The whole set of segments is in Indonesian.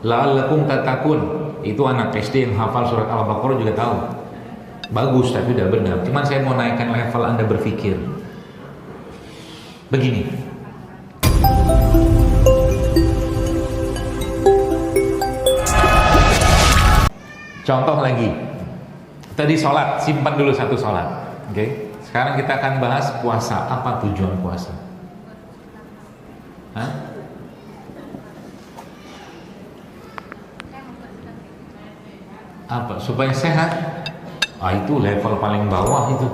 La'allakum tattaqun. Itu anak SD yang hafal surat Al-Baqarah juga tahu. Bagus, tapi udah benar. Cuman saya mau naikkan level Anda berpikir. Begini. Contoh lagi. Tadi sholat, simpan dulu satu sholat. Oke. Sekarang kita akan bahas puasa. Apa tujuan puasa? Hah? Apa? Supaya sehat? Itu level paling bawah itu.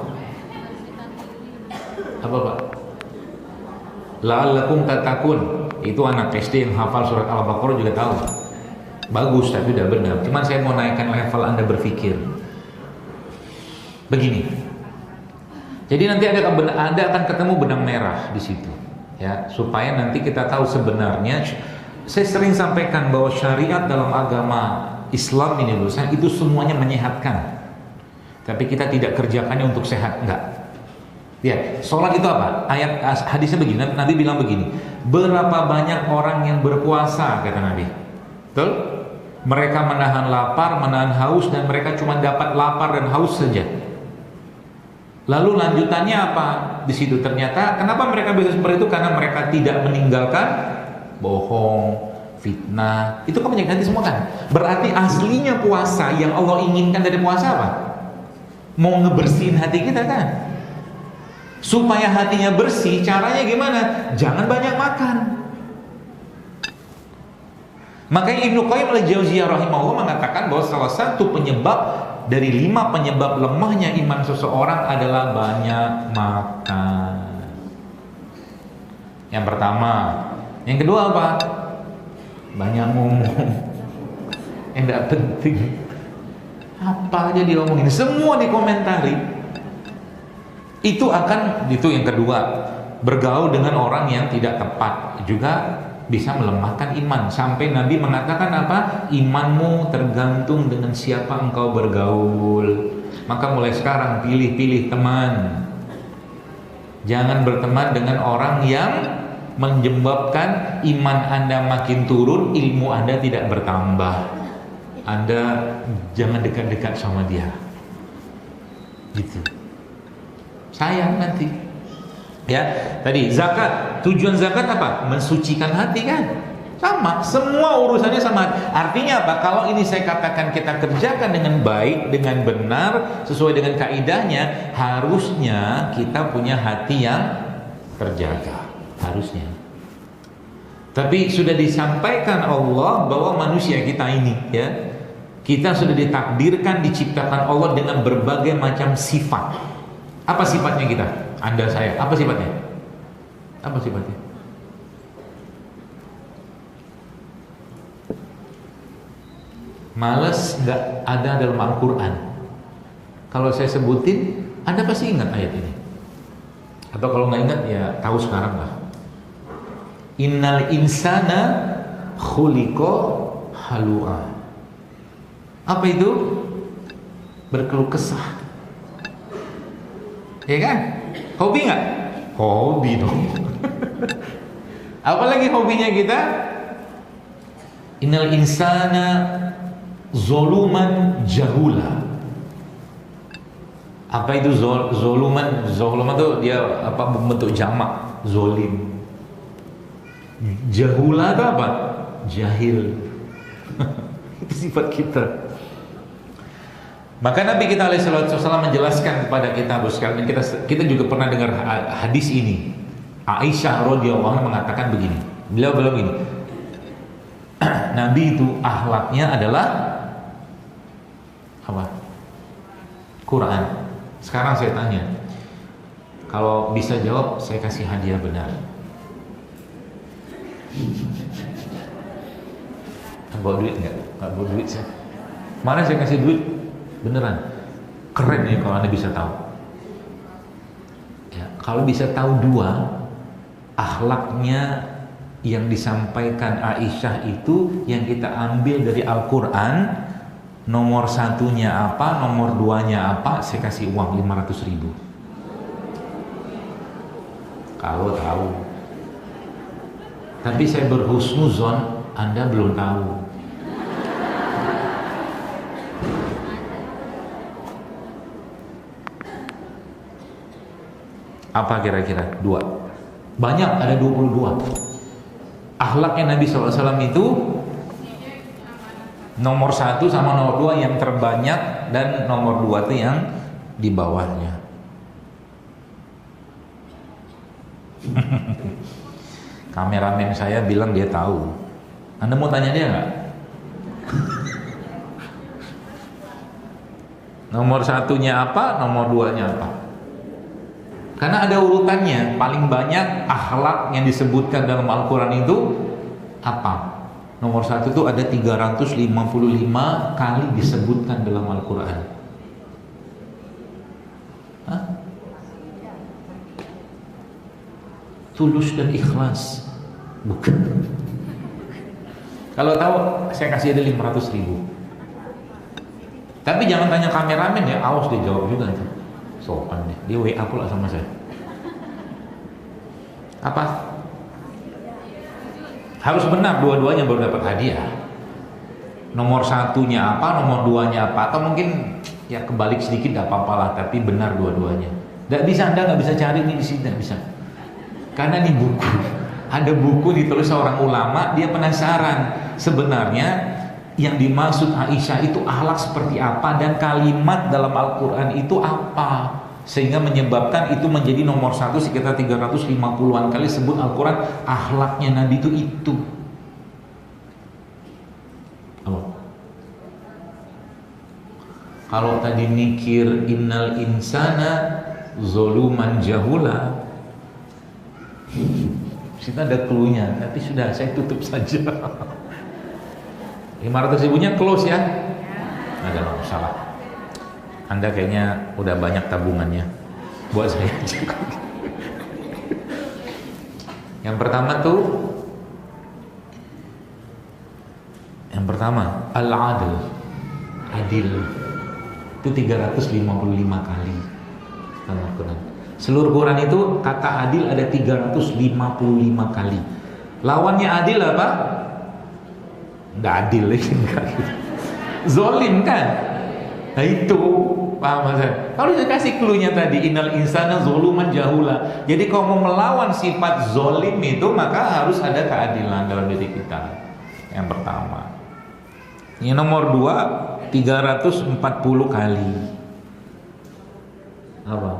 Apa Pak? La'allakum tattaqun. Itu anak SD yang hafal surat Al-Baqarah juga tahu. Bagus, tapi udah benar. Cuman saya mau naikkan level Anda berpikir. Begini. Jadi nanti Anda akan ketemu benang merah di situ, ya, supaya nanti kita tahu sebenarnya. Saya sering sampaikan bahwa syariat dalam agama Islam ini itu semuanya menyehatkan. Tapi kita tidak kerjakannya untuk sehat, enggak. Ya, sholat itu apa? Ayat hadisnya begini, Nabi bilang begini. Berapa banyak orang yang berpuasa, kata Nabi. Betul? Mereka menahan lapar, menahan haus, dan mereka cuma dapat lapar dan haus saja. Lalu lanjutannya apa? Di situ ternyata kenapa mereka bisa seperti itu? Karena mereka tidak meninggalkan bohong, fitnah. Itu kan penyakit hati semua kan? Berarti aslinya puasa yang Allah inginkan dari puasa apa? Mau ngebersihin hati kita kan? Supaya hatinya bersih, caranya gimana? Jangan banyak makan. Makanya Ibnu Qayyim al-Jauziyah rahimahullah mengatakan bahwa salah satu penyebab dari 5 penyebab lemahnya iman seseorang adalah banyak makan. Yang pertama. Yang kedua apa? Banyak ngomong. Tidak penting. Apa aja diomongin, semua dikomentari. Itu yang kedua. Bergaul dengan orang yang tidak tepat juga bisa melemahkan iman. Sampai Nabi mengatakan apa? Imanmu tergantung dengan siapa engkau bergaul. Maka mulai sekarang pilih-pilih teman. Jangan berteman dengan orang yang menyebabkan iman Anda makin turun, ilmu Anda tidak bertambah. Anda jangan dekat-dekat sama dia. Gitu. Sayang nanti. Ya, tadi zakat. Tujuan zakat apa? Mensucikan hati kan? Sama, semua urusannya sama. Artinya apa? Kalau ini saya katakan kita kerjakan dengan baik, dengan benar, sesuai dengan kaidahnya, harusnya kita punya hati yang terjaga. Harusnya. Tapi sudah disampaikan Allah bahwa manusia kita ini, ya, kita sudah ditakdirkan, diciptakan Allah dengan berbagai macam sifat. Apa sifatnya kita? Anda, saya. Apa sifatnya? Apa sifatnya? Malas nggak ada dalam Al-Quran. Kalau saya sebutin, Anda pasti ingat ayat ini. Atau kalau nggak ingat, ya tahu sekarang lah. Innal insana khuliqa halu'a. Apa itu? Berkeluh kesah. Ya kan? Hobi nggak? Hobi dong. Apalagi hobinya kita? Innal insana zoluman jahula. Apa itu zoluman? Zoluman itu dia apa, bentuk jamak, zolim. Jahula itu apa? Jahil. Itu sifat kita. Maka Nabi kita alaihissalam menjelaskan kepada kita, sekalian, kita juga pernah dengar hadis ini. Aisyah radhiyallahu anha mengatakan begini. Beliau bilang begini. Nabi itu akhlaknya adalah apa? Quran. Sekarang saya tanya. Kalau bisa jawab, saya kasih hadiah benar. Bawa duit enggak? Enggak bawa duit saya. Mana saya kasih duit? Beneran. Keren ya kalau Anda bisa tahu. Ya, kalau bisa tahu dua, akhlaknya yang disampaikan Aisyah itu yang kita ambil dari Al-Quran, nomor satunya apa, nomor duanya apa, saya kasih uang 500.000. Kalau tahu. Tapi saya berhusnuzon, Anda belum tahu. Apa kira-kira? 2. Banyak, ada 22. Akhlaknya Nabi SAW itu nomor 1 sama nomor 2 yang terbanyak, dan nomor 2 itu yang di bawahnya. Kameramen saya bilang dia tahu. Anda mau tanya dia nggak? Nomor 1-nya apa, nomor 2-nya apa? Karena ada urutannya. Paling banyak akhlak yang disebutkan dalam Al-Quran itu apa? Nomor 1 itu ada 355 kali disebutkan dalam Al-Quran. Hah? Tulus dan ikhlas. Bukan. Kalau tahu saya kasih ada 500.000. Tapi jangan tanya kameramen ya, awas dia jawab juga itu. Sopan deh, dia WA pula sama saya. Apa? Harus benar dua-duanya baru dapat hadiah. Nomor 1-nya apa, nomor 2-nya apa, atau mungkin ya kebalik sedikit tidak apa-apa lah, tapi benar dua-duanya. Tidak bisa, Anda nggak bisa cari ini di sini, tidak bisa. Karena di buku, ada buku ditulis seorang ulama, dia penasaran sebenarnya yang dimaksud Aisyah itu akhlak seperti apa, dan kalimat dalam Al-Quran itu apa, sehingga menyebabkan itu menjadi nomor 1 sekitar 350-an kali sebut Al-Quran akhlaknya Nabi itu. Kalau tadi mikir innal insana zoluman jahula, kita ada clue-nya, tapi sudah saya tutup saja. 500.000-nya close ya? Ada masalah. Anda kayaknya udah banyak tabungannya. Buat saya juga. Yang pertama tuh, yang pertama al-adl, adil. Itu 355 kali dalam Al-Quran. Seluruh Quran itu kata adil ada 355 kali. Lawannya adil apa? Nggak adil lagi, zolim kan? Nah itu paham saya. Kalau saya kasih clue-nya tadi innal insana zoluman jahula. Jadi kalau mau melawan sifat zolim itu maka harus ada keadilan dalam diri kita. Yang pertama. Yang nomor 2 340 kali. Apa?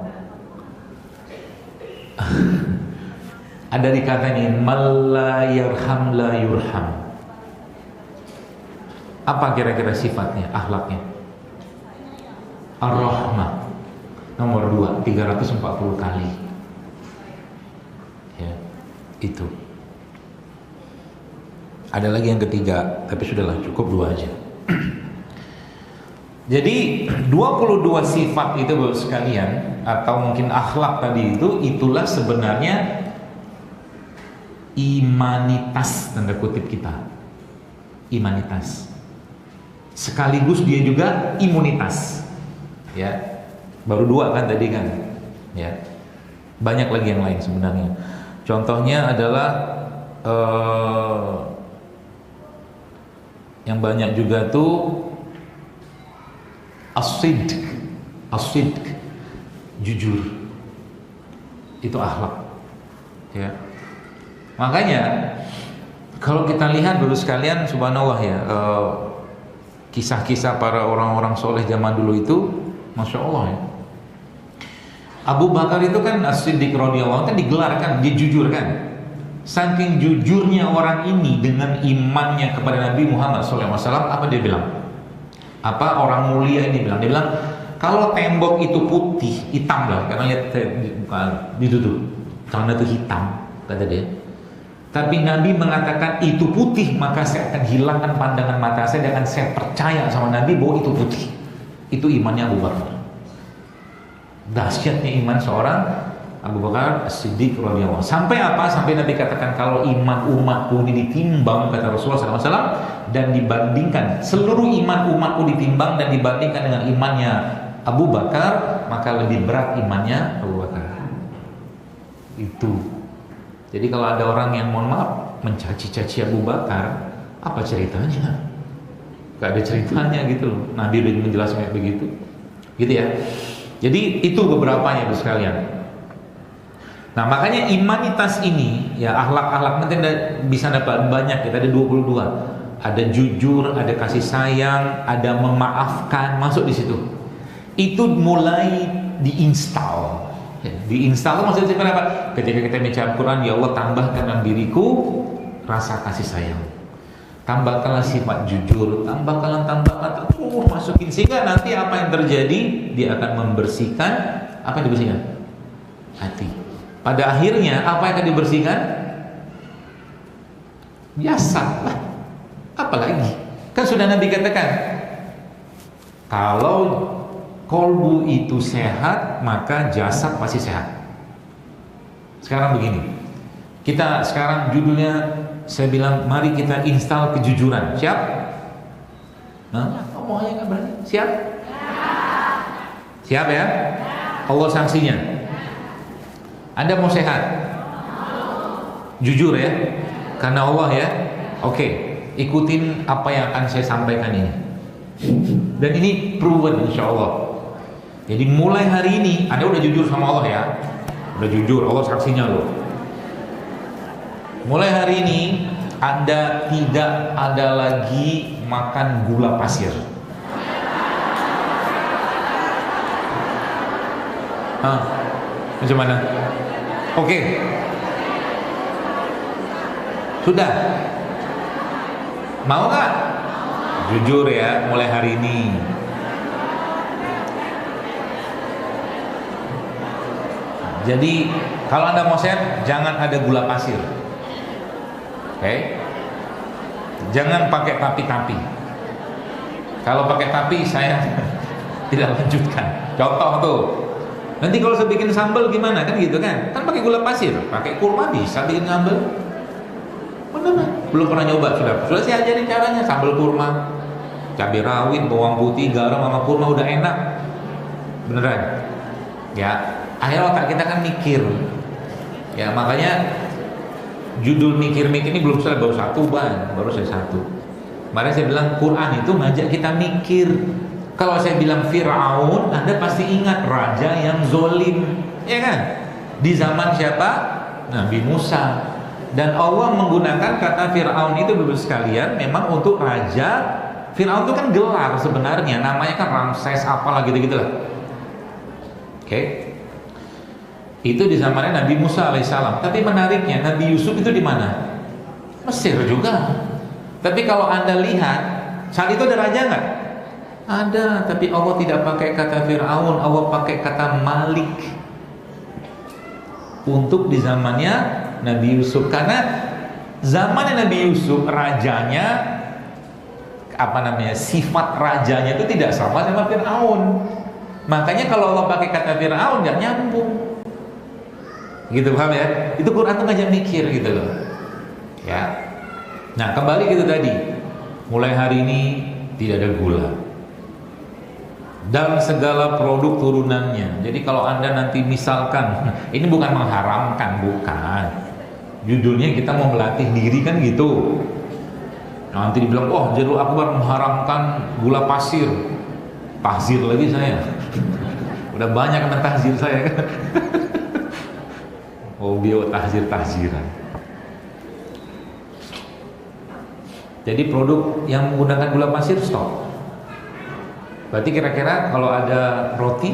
Ada dikatanya malla yarham la yurham. Apa kira-kira sifatnya, akhlaknya? Ar-Rahmah. Nomor 2 340 kali. Ya, itu. Ada lagi yang ketiga, tapi sudahlah cukup 2 aja. Jadi 22 sifat itu Bapak sekalian, atau mungkin akhlak tadi itu, itulah sebenarnya imanitas tanda kutip kita. Imanitas. Sekaligus dia juga imunitas. Ya. Baru 2 kan tadi kan. Ya. Banyak lagi yang lain sebenarnya. Contohnya adalah yang banyak juga tuh as-sidq, jujur. Itu akhlak. Ya. Makanya kalau kita lihat dulu sekalian, subhanallah ya, kisah-kisah para orang-orang soleh zaman dulu itu, masya Allah ya. Abu Bakar itu kan as-siddiq radhiyallahu anhu kan digelar kan, dia jujur kan. Saking jujurnya orang ini dengan imannya kepada Nabi Muhammad SAW, apa dia bilang? Apa orang mulia ini bilang? Dia bilang kalau tembok itu putih, hitam lah, karena lihat ditutup, karena itu hitam, kata dia. Tapi Nabi mengatakan itu putih, maka saya akan hilangkan pandangan mata saya dan saya percaya sama Nabi bahwa itu putih. Itu imannya Abu Bakar. Dahsyatnya iman seorang Abu Bakar As-Siddiq radhiyallahu anhu. Sampai apa? Sampai Nabi katakan kalau iman umatku ini ditimbang, kata Rasulullah SAW, dan dibandingkan seluruh iman umatku ditimbang dan dibandingkan dengan imannya Abu Bakar, maka lebih berat imannya Abu Bakar. Itu. Jadi kalau ada orang yang mohon maaf mencaci-caci Abu Bakar, apa ceritanya? Gak ada ceritanya gitu loh. Nabi udah menjelaskan kayak begitu, gitu ya. Jadi itu beberapanya Ibu sekalian. Nah, makanya imanitas ini, ya akhlak-akhlak nanti bisa dapat banyak, kita ada 22. Ada jujur, ada kasih sayang, ada memaafkan, masuk di situ. Itu mulai diinstal. Ya, diinstal itu maksudnya apa? Ketika kita baca Al-Quran, ya Allah tambahkan dalam diriku rasa kasih sayang. Tambahkanlah sifat jujur, tambahkanlah masukin, sehingga nanti apa yang terjadi, dia akan membersihkan. Apa yang dibersihkan? Hati. Pada akhirnya apa yang akan dibersihkan? Jasad lah. Apalagi kan sudah Nabi katakan, kalau kolbu itu sehat maka jasad pasti sehat. Sekarang begini, kita sekarang judulnya saya bilang mari kita install kejujuran. Siap? Nah, ngomongnya nggak berani. Siap? Siap ya? Allah sanksinya. Anda mau sehat? Jujur ya? Karena Allah ya? Oke, ikutin apa yang akan saya sampaikan ini. Dan ini proven insya Allah. Jadi mulai hari ini Anda udah jujur sama Allah ya? Udah jujur, Allah saksinya loh. Mulai hari ini Anda tidak ada lagi makan gula pasir. Macam mana? Oke. Sudah. Mau nggak? Jujur ya, mulai hari ini. Jadi kalau Anda mau sehat, jangan ada gula pasir. Oke? Jangan pakai tapi-tapi. Kalau pakai tapi saya tidak lanjutkan. Contoh tuh. Nanti kalau saya bikin sambal gimana kan gitu kan? Kan pakai gula pasir, pakai kurma bisa bikin sambal. Benar? Belum pernah nyoba sudah. Sudah saya ajarin caranya sambal kurma. Cabai rawit, bawang putih, garam sama kurma udah enak. Beneran. Ya, akhirnya otak kita kan mikir. Ya, makanya judul mikir-mikir ini belum selesai, baru satu baru saya satu. Kemarin saya bilang Quran itu ngajak kita mikir. Kalau saya bilang Fir'aun, Anda pasti ingat raja yang zolim, ya kan? Di zaman siapa? Nabi Musa. Dan Allah menggunakan kata Fir'aun itu dulu sekalian memang untuk raja. Fir'aun itu kan gelar sebenarnya, namanya kan Ramses apalah gitu-gitu lah. Oke. Itu di zamannya Nabi Musa alaihissalam. Tapi menariknya Nabi Yusuf itu di mana? Mesir juga. Tapi kalau Anda lihat saat itu ada raja nggak? Ada, tapi Allah tidak pakai kata Fir'aun, Allah pakai kata Malik untuk di zamannya Nabi Yusuf. Karena zamannya Nabi Yusuf rajanya sifat rajanya itu tidak sama Fir'aun. Makanya kalau Allah pakai kata Fir'aun nggak nyambung. Gitu, paham ya? Itu Quran tuh ngajak mikir gitu loh. Ya. Nah, kembali gitu tadi. Mulai hari ini tidak ada gula dalam segala produk turunannya. Jadi kalau Anda nanti misalkan, ini bukan mengharamkan, bukan. Judulnya kita mau melatih diri kan gitu. Nanti dibilang, oh Jalil Akbar mengharamkan gula pasir. Tahzir lagi saya. Udah banyak yang mentahzir saya kan. Oh bio tahziran. Jadi produk yang menggunakan gula pasir stop. Berarti kira-kira kalau ada roti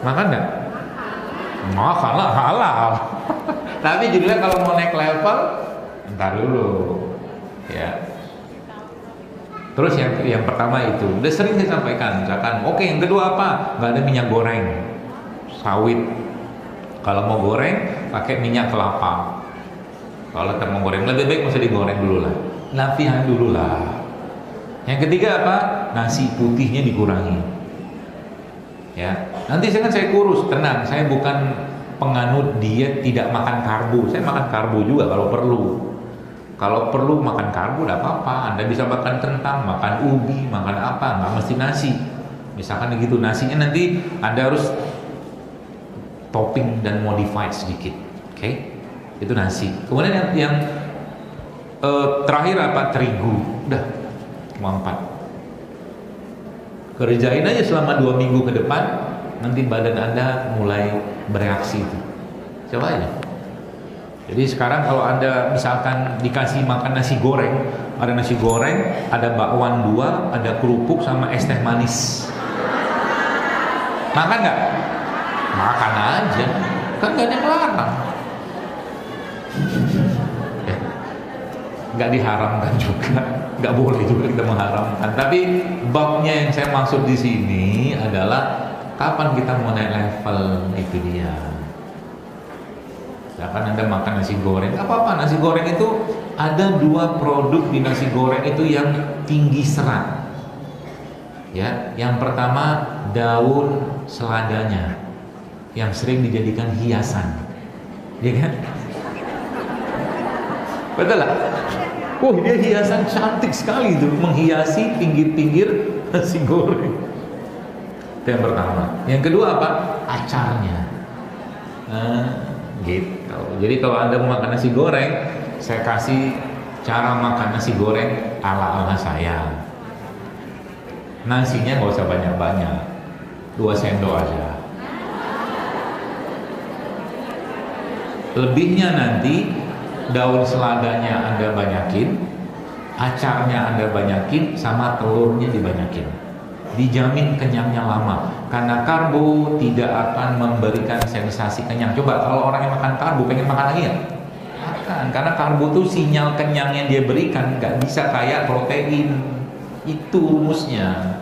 makan nggak? Makan lah, halal. Tapi judulnya kalau mau naik level, entar dulu, ya. Terus yang pertama itu udah sering saya sampaikan, misalkan, oke, yang kedua apa? Nggak ada minyak goreng, sawit. Kalau mau goreng, pakai minyak kelapa. Kalau kita mau goreng, lebih baik mesti digoreng dulu lah, latihan dulu lah. Yang ketiga apa? Nasi putihnya dikurangi. Ya, nanti saya kurus, tenang. Saya bukan penganut diet tidak makan karbo. Saya makan karbo juga kalau perlu. Kalau perlu makan karbo tidak apa-apa. Anda bisa makan kentang, makan ubi, makan apa, nggak mesti nasi. Misalkan begitu nasinya nanti Anda harus topping dan modified sedikit. Oke? Itu nasi. Kemudian yang terakhir apa? Terigu. Udah. Cuma 4. Kerjain aja selama 2 minggu ke depan. nanti badan Anda mulai bereaksi itu. Coba aja. Jadi sekarang kalau Anda misalkan dikasih makan nasi goreng, ada nasi goreng, ada bakwan 2, ada kerupuk sama es teh manis. Makan nggak? Makan aja, kan nggak ada yang larang. Ya, nggak diharamkan juga, nggak boleh juga kita mengharamkan. Tapi babnya yang saya maksud di sini adalah kapan kita mau naik level, itu dia. Misalkan Anda makan nasi goreng, apa-apa, nasi goreng itu ada 2 produk di nasi goreng itu yang tinggi serat. Ya, yang pertama daun seladanya yang sering dijadikan hiasan, ya kan? Betul lah. Dia hiasan cantik sekali itu, menghiasi pinggir-pinggir nasi goreng. Itu yang pertama. Yang kedua apa? Acarnya. Gitu. Jadi kalau Anda mau makan nasi goreng, saya kasih cara makan nasi goreng ala saya. Nasinya nggak usah banyak-banyak, 2 sendok aja. Lebihnya nanti daun seladanya Anda banyakin, acarnya Anda banyakin, sama telurnya dibanyakin. Dijamin kenyangnya lama, karena karbo tidak akan memberikan sensasi kenyang. Coba kalau orang yang makan karbo pengen makan lagi ya? Makan, karena karbo itu sinyal kenyang yang dia berikan nggak bisa kayak protein. Itu rumusnya.